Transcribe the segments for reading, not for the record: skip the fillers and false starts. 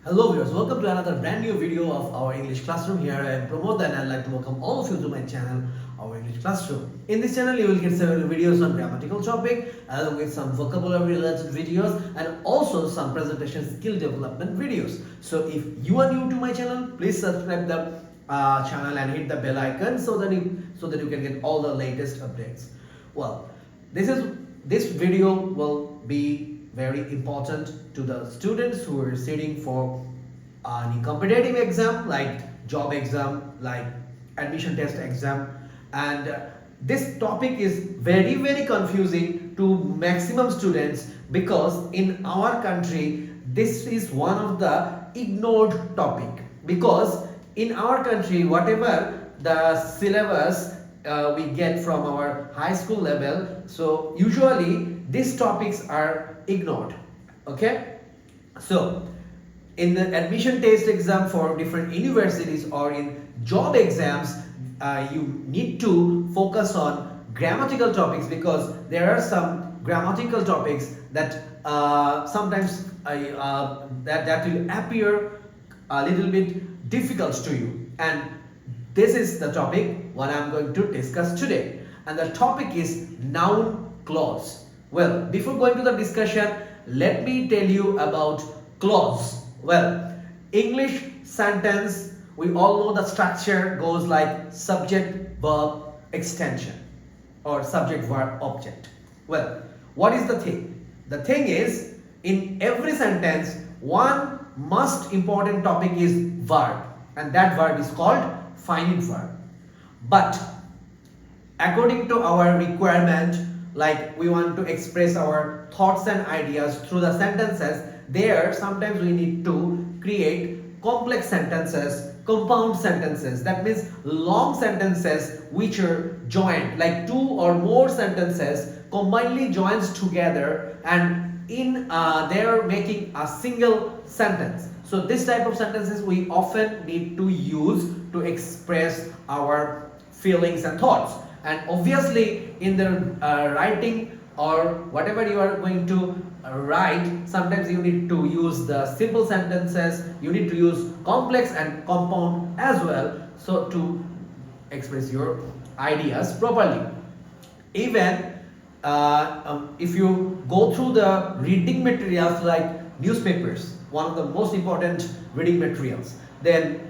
Hello viewers, welcome to another brand new video of our English classroom. Here I am Pramod and I'd like to welcome all of you to my channel, our English classroom. In this channel you will get several videos on grammatical topic along with some vocabulary related videos and also some presentation skill development videos. So if you are new to my channel, please subscribe the channel and hit the bell icon so that you can get all the latest updates. Well, this video will be very important to the students who are sitting for any competitive exam like job exam, like admission test exam, and this topic is very confusing to maximum students because in our country this is one of the ignored topic, because in our country whatever the syllabus we get from our high school level, so usually these topics are ignored. Okay, so in the admission test exam for different universities or in job exams, you need to focus on grammatical topics because there are some grammatical topics that sometimes that will appear a little bit difficult to you, and this is the topic what I'm going to discuss today, and the topic is noun clause. Well, before going to the discussion, let me tell you about clause. Well, English sentence, we all know the structure goes like subject, verb, extension, or subject, verb, object. Well, what is the thing? The thing is, in every sentence, one most important topic is verb, and that verb is called finite verb. But according to our requirement, like we want to express our thoughts and ideas through the sentences, there sometimes we need to create complex sentences, compound sentences, that means long sentences which are joined, like two or more sentences combinedly joins together, and in they are making a single sentence. So this type of sentences we often need to use to express our feelings and thoughts. And obviously in the writing or whatever you are going to write, sometimes you need to use the simple sentences, you need to use complex and compound as well, so to express your ideas properly. Even if you go through the reading materials like newspapers, one of the most important reading materials, then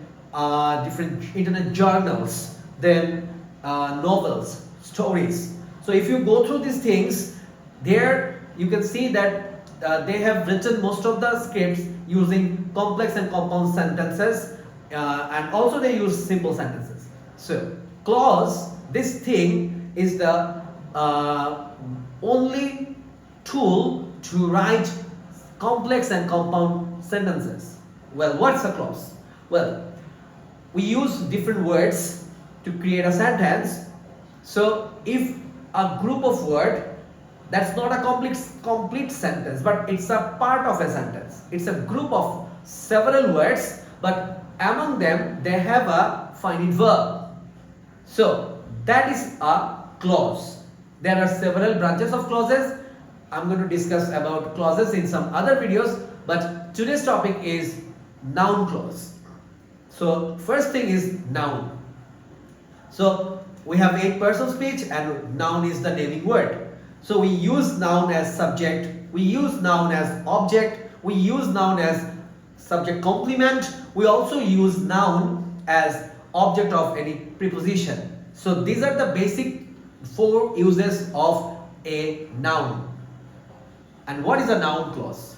different internet journals, then novels, stories. So if you go through these things, there you can see that they have written most of the scripts using complex and compound sentences, and also they use simple sentences. So clause, this thing is the only tool to write complex and compound sentences. Well, what's a clause? Well, we use different words to create a sentence. So if a group of words, that's not a complete sentence, but it's a part of a sentence. It's a group of several words, but among them they have a finite verb. So that is a clause. There are several branches of clauses. I'm going to discuss about clauses in some other videos, but today's topic is noun clause. So first thing is noun. So we have 8 parts of speech and noun is the naming word. So we use noun as subject, we use noun as object, we use noun as subject complement, we also use noun as object of any preposition. So these are the basic 4 uses of a noun. And what is a noun clause?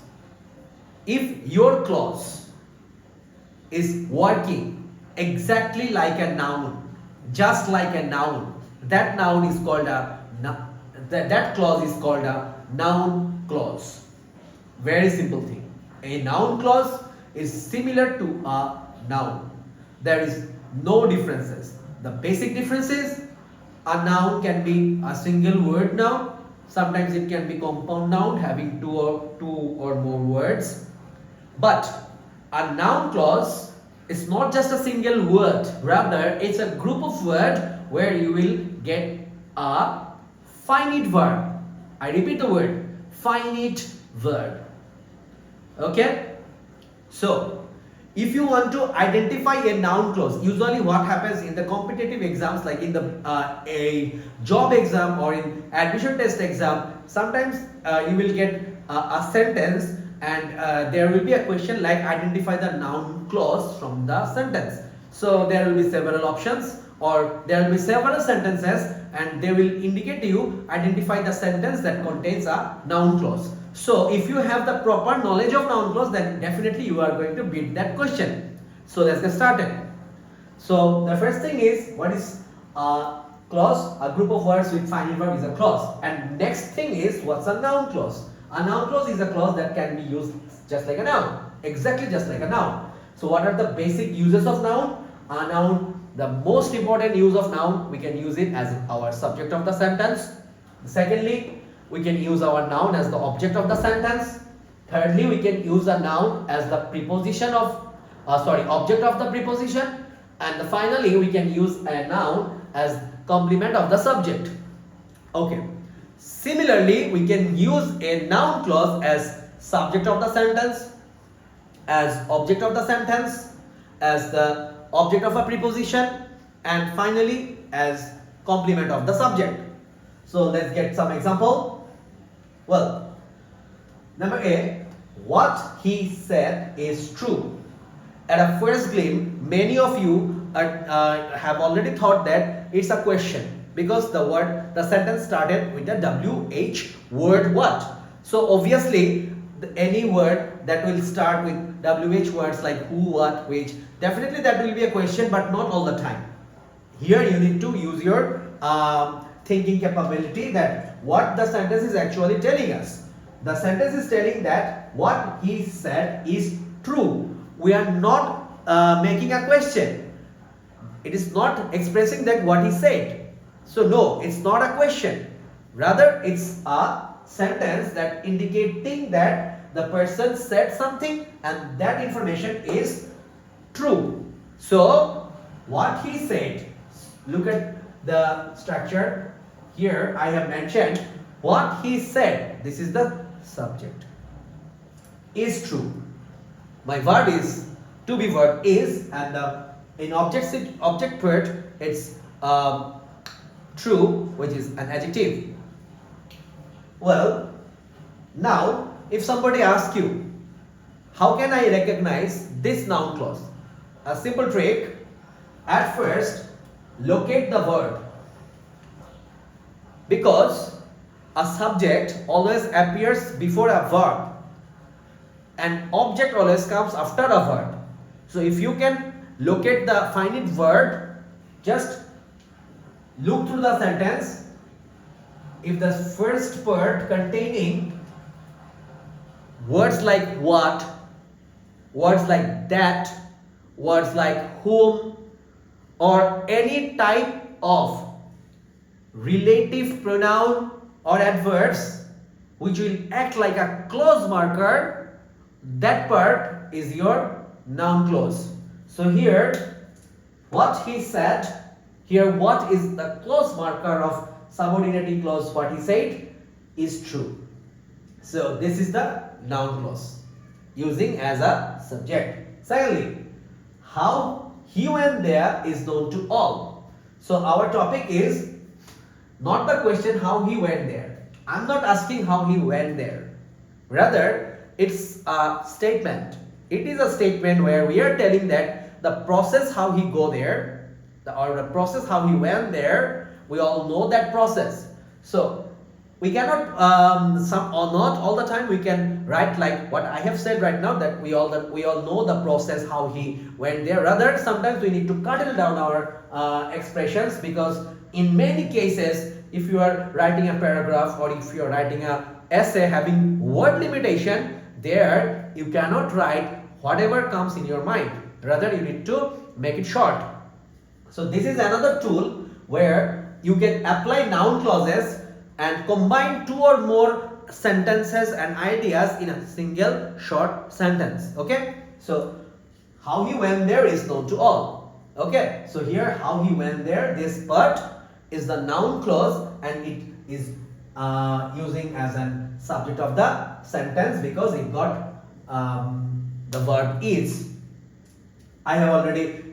If your clause is working exactly like a noun, just like a noun, that noun is called a that clause is called a noun clause. Very simple thing. A noun clause is similar to a noun. There is no differences. The basic difference is a noun can be a single word noun. Sometimes it can be compound noun having two or more words. But a noun clause is not just a single word, rather it's a group of words where you will get a finite verb. I repeat the word, finite verb. Okay? So if you want to identify a noun clause, usually what happens in the competitive exams, like in the a job exam or in admission test exam, sometimes you will get a sentence and there will be a question like identify the noun clause from the sentence. So there will be several options or there will be several sentences and they will indicate to you identify the sentence that contains a noun clause. So if you have the proper knowledge of noun clause, then definitely you are going to beat that question. So let's get started. So the first thing is, what is a clause? A group of words with final verb is a clause. And next thing is, what's a noun clause? A noun clause is a clause that can be used just like a noun, exactly just like a noun. So what are the basic uses of noun? A noun, the most important use of noun, we can use it as our subject of the sentence. Secondly, we can use our noun as the object of the sentence. Thirdly, we can use a noun as the preposition of object of the preposition. And finally, we can use a noun as complement of the subject. Okay. Similarly, we can use a noun clause as subject of the sentence, as object of the sentence, as the object of a preposition, and finally as complement of the subject. So let's get some example. Well, number A, what he said is true. At a first glimpse, many of you have already thought that it's a question because the sentence started with the WH word what. So obviously, any word that will start with WH words like who, what, which, definitely that will be a question, but not all the time. Here you need to use your thinking capability that what the sentence is actually telling us. The sentence is telling that what he said is true. We are not making a question. It is not expressing that what he said. So no, it's not a question. Rather, it's a sentence that indicating that the person said something and that information is true. So what he said, look at the structure. Here I have mentioned what he said. This is the subject. Is true. My verb is to be verb is, and in object part it's true, which is an adjective. Well, now if somebody asks you, how can I recognize this noun clause? A simple trick. At first, locate the word. Because a subject always appears before a verb and object always comes after a verb. So if you can locate the finite word, just look through the sentence. If the first part containing words like what, words like that, words like whom, or any type of relative pronoun or adverbs which will act like a clause marker, that part is your noun clause. So here what he said, here what is the clause marker of subordinating clause, what he said is true. So this is the noun clause using as a subject. Secondly, how he went there is known to all. So our topic is not the question how he went there. I'm not asking how he went there. Rather, it's a statement. It is a statement where we are telling that the process how he go there, or the process how he went there, we all know that process. So we cannot not all the time we can write like what I have said right now, that we all know the process how he went there. Rather, sometimes we need to cut down our expressions, because in many cases, if you are writing a paragraph or if you are writing a essay having word limitation, there you cannot write whatever comes in your mind. Rather, you need to make it short. So this is another tool where you can apply noun clauses and combine two or more sentences and ideas in a single short sentence. Okay, so how he went there is known to all. Okay, so here how he went there, this part is the noun clause and it is using as a subject of the sentence because it got the verb is. I have already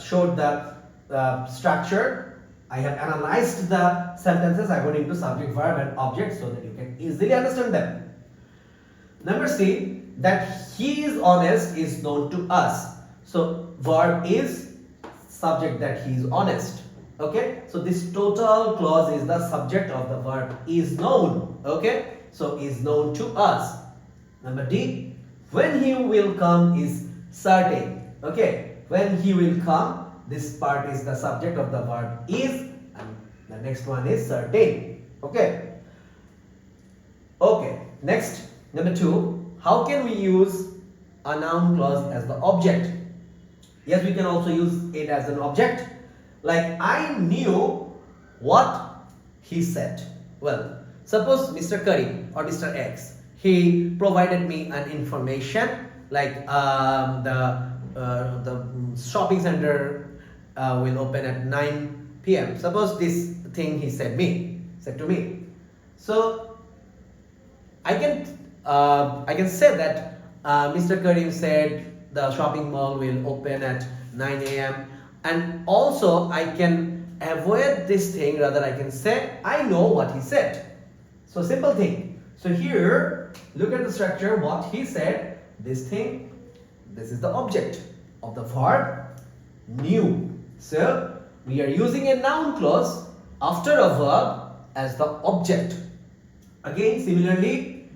showed the structure. I have analyzed the sentences according to subject, verb and object so that you can easily understand them. Number C, that he is honest is known to us. So verb is subject that he is honest. Okay, so this total clause is the subject of the verb is known. Okay, so is known to us. Number D, when he will come is certain. Okay, when he will come, this part is the subject of the verb is, and the next one is certain. Okay. Okay, next, number 2, how can we use a noun clause as the object? Yes, we can also use it as an object. Like, I knew what he said. Well, suppose Mr. Curry or Mr. X, he provided me an information like the shopping center will open at 9 p.m. Suppose this thing he said to me. So I can say that Mr. Karim said the shopping mall will open at 9 a.m. and also I can avoid this thing, rather I can say I know what he said. So simple thing. So here look at the structure, what he said, this thing, this is the object of the verb knew. So we are using a noun clause after a verb as the object. Again, similarly,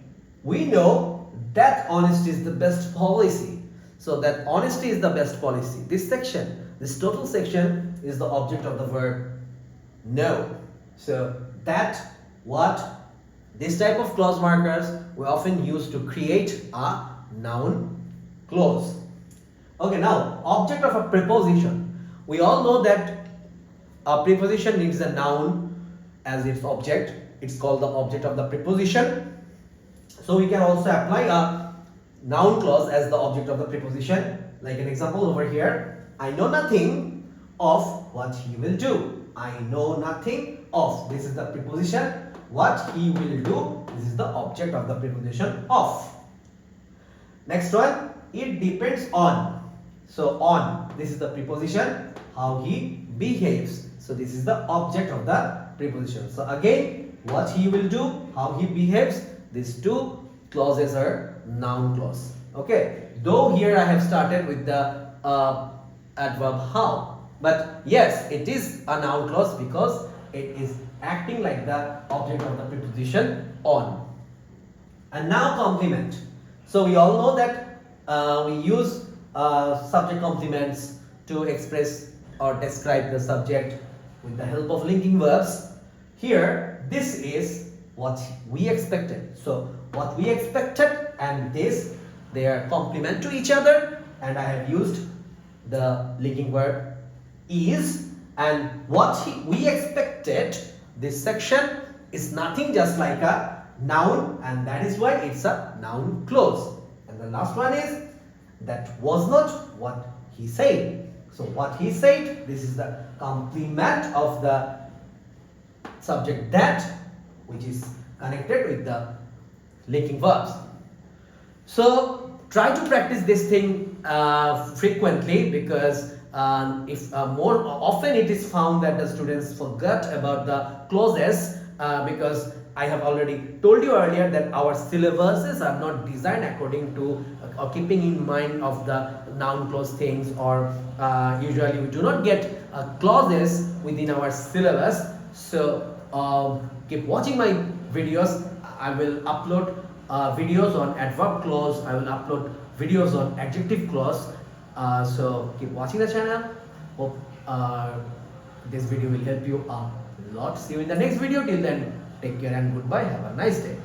we know that honesty is the best policy. So that honesty is the best policy. This section, this total section is the object of the verb know. So that, what, this type of clause markers we often use to create a noun clause. Okay, now object of a preposition. We all know that a preposition needs a noun as its object. It's called the object of the preposition. So we can also apply a noun clause as the object of the preposition. Like an example over here, I know nothing of what he will do. I know nothing of, this is the preposition. What he will do, this is the object of the preposition of. Next one, it depends on. So on, this is the preposition, how he behaves. So this is the object of the preposition. So again, what he will do, how he behaves, these two clauses are noun clause. Okay, though here I have started with the adverb how, but yes, it is a noun clause because it is acting like the object of the preposition on. And now complement. So we all know that we use subject complements to express or describe the subject with the help of linking verbs. Here, this is what we expected. So what we expected and this, they are complement to each other, and I have used the linking verb is, and what we expected, this section is nothing just like a noun, and that is why it's a noun clause. And the last one is that was not what he said. So what he said, this is the complement of the subject that, which is connected with the linking verbs. So try to practice this thing frequently, because if more often it is found that the students forget about the clauses, because I have already told you earlier that our syllabuses are not designed according to or keeping in mind of the noun clause things, or usually we do not get clauses within our syllabus. So keep watching my videos. I will upload videos on adverb clause, I will upload videos on adjective clause. So keep watching the channel. Hope this video will help you a lot. See you in the next video. Till then, take care and goodbye. Have a nice day.